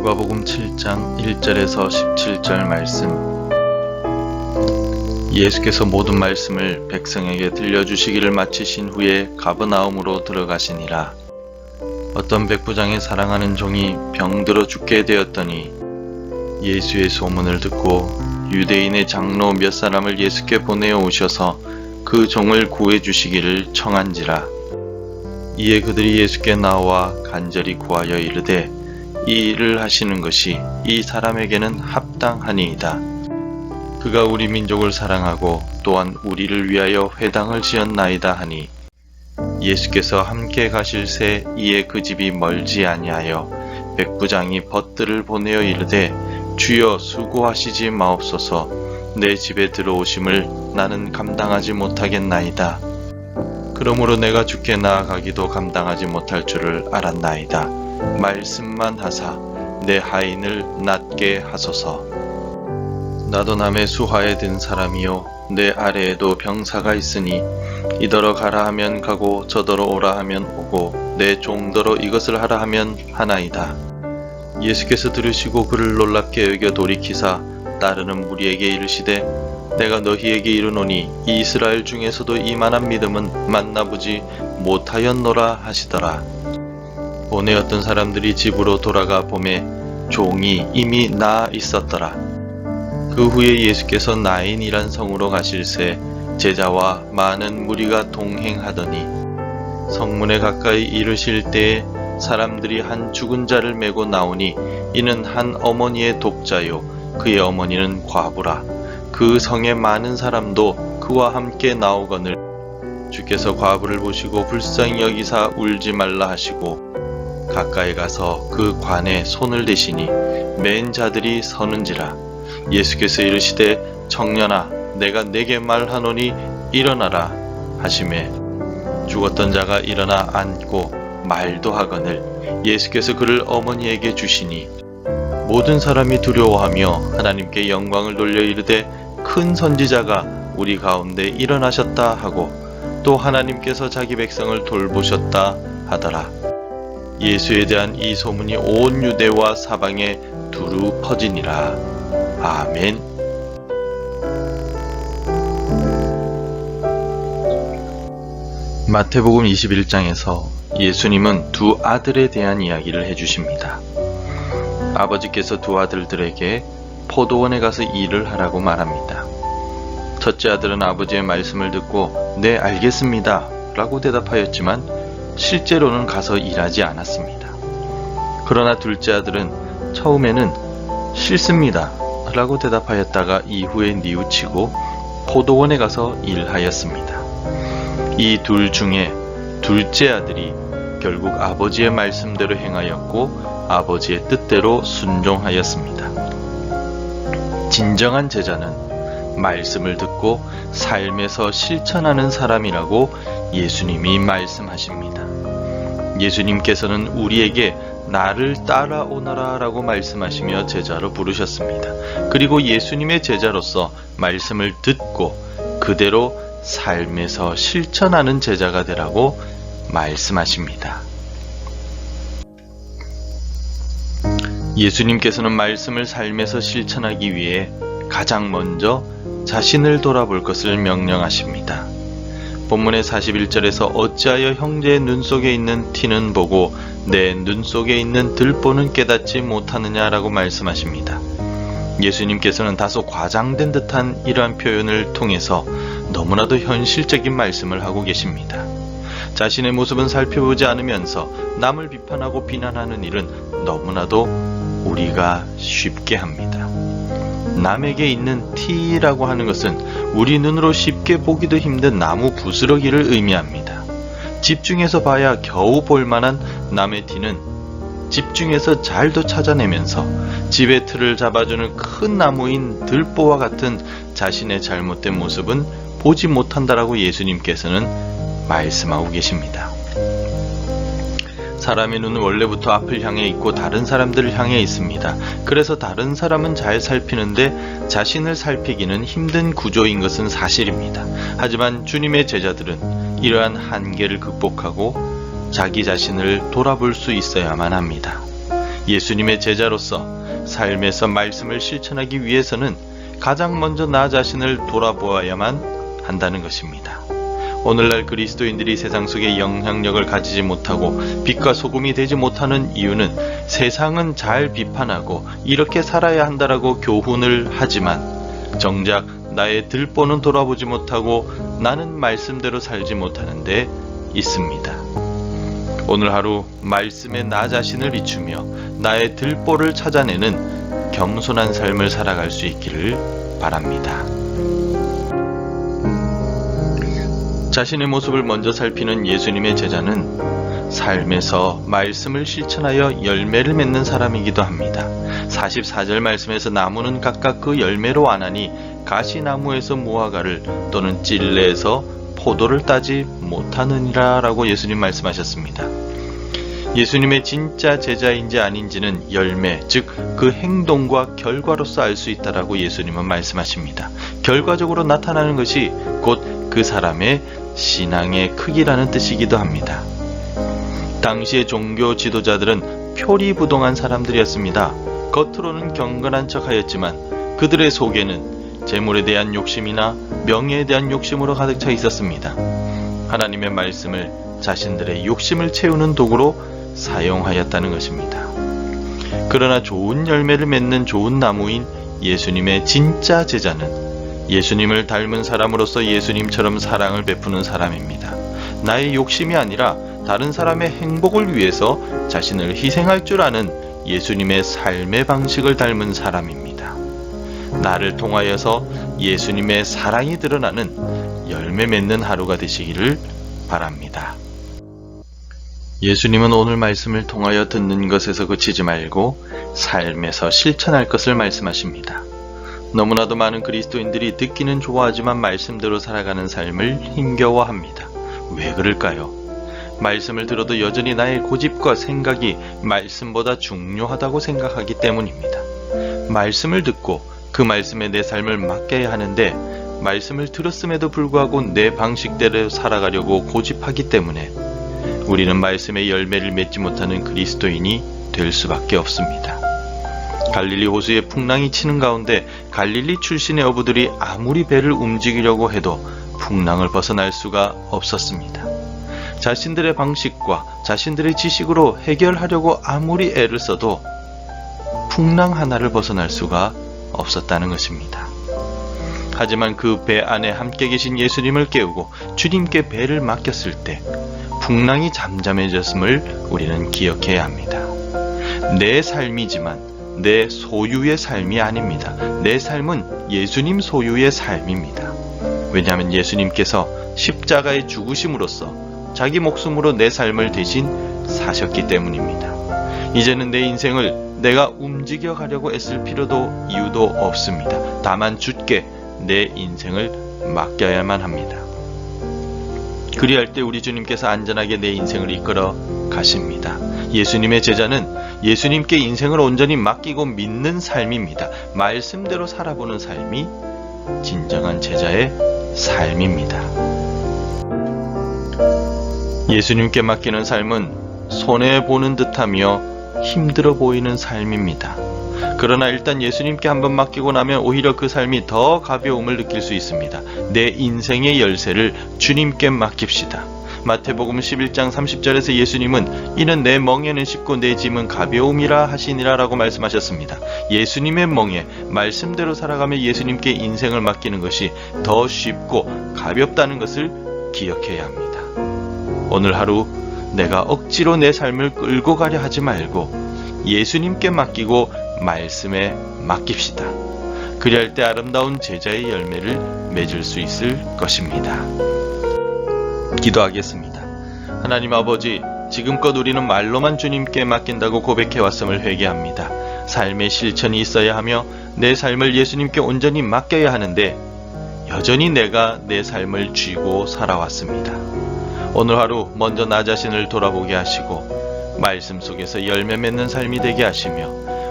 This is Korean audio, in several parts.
누가복음 7장 1절에서 17절 말씀. 예수께서 모든 말씀을 백성에게 들려주시기를 마치신 후에 가버나움으로 들어가시니라. 어떤 백부장의 사랑하는 종이 병들어 죽게 되었더니 예수의 소문을 듣고 유대인의 장로 몇 사람을 예수께 보내어 오셔서 그 종을 구해 주시기를 청한지라. 이에 그들이 예수께 나와 간절히 구하여 이르되 이 일을 하시는 것이 이 사람에게는 합당하니이다. 그가 우리 민족을 사랑하고 또한 우리를 위하여 회당을 지었나이다 하니, 예수께서 함께 가실새 이에 그 집이 멀지 아니하여 백부장이 벗들을 보내어 이르되 주여 수고하시지 마옵소서. 내 집에 들어오심을 나는 감당하지 못하겠나이다. 그러므로 내가 주께 나아가기도 감당하지 못할 줄을 알았나이다. 말씀만 하사 내 하인을 낫게 하소서. 나도 남의 수하에 든 사람이요 내 아래에도 병사가 있으니 이더러 가라 하면 가고 저더러 오라 하면 오고 내 종더러 이것을 하라 하면 하나이다. 예수께서 들으시고 그를 놀랍게 여겨 돌이키사 따르는 무리에게 이르시되 내가 너희에게 이르노니 이 이스라엘 중에서도 이만한 믿음은 만나보지 못하였노라 하시더라. 보내었던 사람들이 집으로 돌아가 보매 종이 이미 나아 있었더라. 그 후에 예수께서 나인이란 성으로 가실새 제자와 많은 무리가 동행하더니 성문에 가까이 이르실 때에 사람들이 한 죽은 자를 메고 나오니 이는 한 어머니의 독자요 그의 어머니는 과부라. 그 성에 많은 사람도 그와 함께 나오거늘 주께서 과부를 보시고 불쌍히 여기사 울지 말라 하시고 가까이 가서 그 관에 손을 대시니 맨 자들이 서는지라. 예수께서 이르시되 청년아 내가 네게 말하노니 일어나라 하시매 죽었던 자가 일어나 앉고 말도 하거늘 예수께서 그를 어머니에게 주시니 모든 사람이 두려워하며 하나님께 영광을 돌려 이르되 큰 선지자가 우리 가운데 일어나셨다 하고 또 하나님께서 자기 백성을 돌보셨다 하더라. 예수에 대한 이 소문이 온 유대와 사방에 두루 퍼지니라. 아멘. 마태복음 21장에서 예수님은 두 아들에 대한 이야기를 해주십니다. 아버지께서 두 아들들에게 포도원에 가서 일을 하라고 말합니다. 첫째 아들은 아버지의 말씀을 듣고 네 알겠습니다 라고 대답하였지만 실제로는 가서 일하지 않았습니다. 그러나 둘째 아들은 처음에는 싫습니다 라고 대답하였다가 이후에 뉘우치고 포도원에 가서 일하였습니다. 이 둘 중에 둘째 아들이 결국 아버지의 말씀대로 행하였고 아버지의 뜻대로 순종하였습니다. 진정한 제자는 말씀을 듣고 삶에서 실천하는 사람이라고 예수님이 말씀하십니다. 예수님께서는 우리에게 나를 따라오너라 라고 말씀하시며 제자로 부르셨습니다. 그리고 예수님의 제자로서 말씀을 듣고 그대로 삶에서 실천하는 제자가 되라고 말씀하십니다. 예수님께서는 말씀을 삶에서 실천하기 위해 가장 먼저 자신을 돌아볼 것을 명령하십니다. 본문의 41절에서 어찌하여 형제의 눈 속에 있는 티는 보고 내 눈 속에 있는 들보는 깨닫지 못하느냐라고 말씀하십니다. 예수님께서는 다소 과장된 듯한 이러한 표현을 통해서 너무나도 현실적인 말씀을 하고 계십니다. 자신의 모습은 살펴보지 않으면서 남을 비판하고 비난하는 일은 너무나도 우리가 쉽게 합니다. 남에게 있는 티라고 하는 것은 우리 눈으로 쉽게 보기도 힘든 나무 부스러기를 의미합니다. 집중해서 봐야 겨우 볼만한 남의 티는 집중해서 잘도 찾아내면서 집의 틀을 잡아주는 큰 나무인 들보와 같은 자신의 잘못된 모습은 보지 못한다라고 예수님께서는 말씀하고 계십니다. 사람의 눈은 원래부터 앞을 향해 있고 다른 사람들을 향해 있습니다. 그래서 다른 사람은 잘 살피는데 자신을 살피기는 힘든 구조인 것은 사실입니다. 하지만 주님의 제자들은 이러한 한계를 극복하고 자기 자신을 돌아볼 수 있어야만 합니다. 예수님의 제자로서 삶에서 말씀을 실천하기 위해서는 가장 먼저 나 자신을 돌아보아야만 한다는 것입니다. 오늘날 그리스도인들이 세상 속에 영향력을 가지지 못하고 빛과 소금이 되지 못하는 이유는 세상은 잘 비판하고 이렇게 살아야 한다라고 교훈을 하지만 정작 나의 들보는 돌아보지 못하고 나는 말씀대로 살지 못하는 데 있습니다. 오늘 하루 말씀에 나 자신을 비추며 나의 들보를 찾아내는 겸손한 삶을 살아갈 수 있기를 바랍니다. 자신의 모습을 먼저 살피는 예수님의 제자는 삶에서 말씀을 실천하여 열매를 맺는 사람이기도 합니다. 44절 말씀에서 나무는 각각 그 열매로 아나니 가시나무에서 무화과를 또는 찔레에서 포도를 따지 못하느니라 라고 예수님 말씀하셨습니다. 예수님의 진짜 제자인지 아닌지는 열매, 즉 그 행동과 결과로서 알 수 있다라고 예수님은 말씀하십니다. 결과적으로 나타나는 것이 곧 그 사람의 신앙의 크기라는 뜻이기도 합니다. 당시의 종교 지도자들은 표리부동한 사람들이었습니다. 겉으로는 경건한 척하였지만 그들의 속에는 재물에 대한 욕심이나 명예에 대한 욕심으로 가득 차 있었습니다. 하나님의 말씀을 자신들의 욕심을 채우는 도구로 사용하였다는 것입니다. 그러나 좋은 열매를 맺는 좋은 나무인 예수님의 진짜 제자는 예수님을 닮은 사람으로서 예수님처럼 사랑을 베푸는 사람입니다. 나의 욕심이 아니라 다른 사람의 행복을 위해서 자신을 희생할 줄 아는 예수님의 삶의 방식을 닮은 사람입니다. 나를 통하여서 예수님의 사랑이 드러나는 열매 맺는 하루가 되시기를 바랍니다. 예수님은 오늘 말씀을 통하여 듣는 것에서 그치지 말고 삶에서 실천할 것을 말씀하십니다. 너무나도 많은 그리스도인들이 듣기는 좋아하지만 말씀대로 살아가는 삶을 힘겨워합니다. 왜 그럴까요? 말씀을 들어도 여전히 나의 고집과 생각이 말씀보다 중요하다고 생각하기 때문입니다. 말씀을 듣고 그 말씀에 내 삶을 맡겨야 하는데 말씀을 들었음에도 불구하고 내 방식대로 살아가려고 고집하기 때문에 우리는 말씀의 열매를 맺지 못하는 그리스도인이 될 수밖에 없습니다. 갈릴리 호수에 풍랑이 치는 가운데 갈릴리 출신의 어부들이 아무리 배를 움직이려고 해도 풍랑을 벗어날 수가 없었습니다. 자신들의 방식과 자신들의 지식으로 해결하려고 아무리 애를 써도 풍랑 하나를 벗어날 수가 없었다는 것입니다. 하지만 그 배 안에 함께 계신 예수님을 깨우고 주님께 배를 맡겼을 때 풍랑이 잠잠해졌음을 우리는 기억해야 합니다. 내 삶이지만 내 소유의 삶이 아닙니다. 내 삶은 예수님 소유의 삶입니다. 왜냐하면 예수님께서 십자가의 죽으심으로써 자기 목숨으로 내 삶을 대신 사셨기 때문입니다. 이제는 내 인생을 내가 움직여 가려고 애쓸 필요도 이유도 없습니다. 다만 주께 내 인생을 맡겨야만 합니다. 그리할 때 우리 주님께서 안전하게 내 인생을 이끌어 가십니다. 예수님의 제자는 예수님께 인생을 온전히 맡기고 믿는 삶입니다. 말씀대로 살아보는 삶이 진정한 제자의 삶입니다. 예수님께 맡기는 삶은 손해보는 듯하며 힘들어 보이는 삶입니다. 그러나 일단 예수님께 한번 맡기고 나면 오히려 그 삶이 더 가벼움을 느낄 수 있습니다. 내 인생의 열쇠를 주님께 맡깁시다. 마태복음 11장 30절에서 예수님은 이는 내 멍에는 쉽고 내 짐은 가벼움이라 하시니라 라고 말씀하셨습니다. 예수님의 멍에 말씀대로 살아가며 예수님께 인생을 맡기는 것이 더 쉽고 가볍다는 것을 기억해야 합니다. 오늘 하루 내가 억지로 내 삶을 끌고 가려 하지 말고 예수님께 맡기고 말씀에 맡깁시다. 그리할 때 아름다운 제자의 열매를 맺을 수 있을 것입니다. 기도하겠습니다. 하나님 아버지, 지금껏 우리는 말로만 주님께 맡긴다고 고백해왔음을 회개합니다. 삶의 실천이 있어야 하며 내 삶을 예수님께 온전히 맡겨야 하는데 여전히 내가 내 삶을 쥐고 살아왔습니다. 오늘 하루 먼저 나 자신을 돌아보게 하시고 말씀 속에서 열매 맺는 삶이 되게 하시며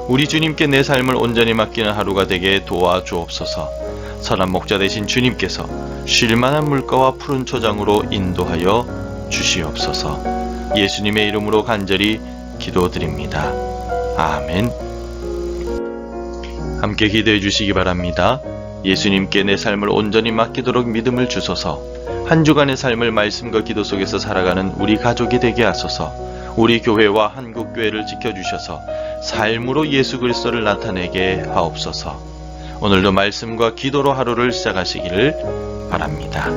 우리 주님께 내 삶을 온전히 맡기는 하루가 되게 도와주옵소서. 선한 목자 되신 주님께서 쉴만한 물가와 푸른 초장으로 인도하여 주시옵소서. 예수님의 이름으로 간절히 기도드립니다. 아멘. 함께 기도해 주시기 바랍니다. 예수님께 내 삶을 온전히 맡기도록 믿음을 주소서. 한 주간의 삶을 말씀과 기도 속에서 살아가는 우리 가족이 되게 하소서. 우리 교회와 한국교회를 지켜주셔서 삶으로 예수 그리스도를 나타내게 하옵소서. 오늘도 말씀과 기도로 하루를 시작하시기를 바랍니다.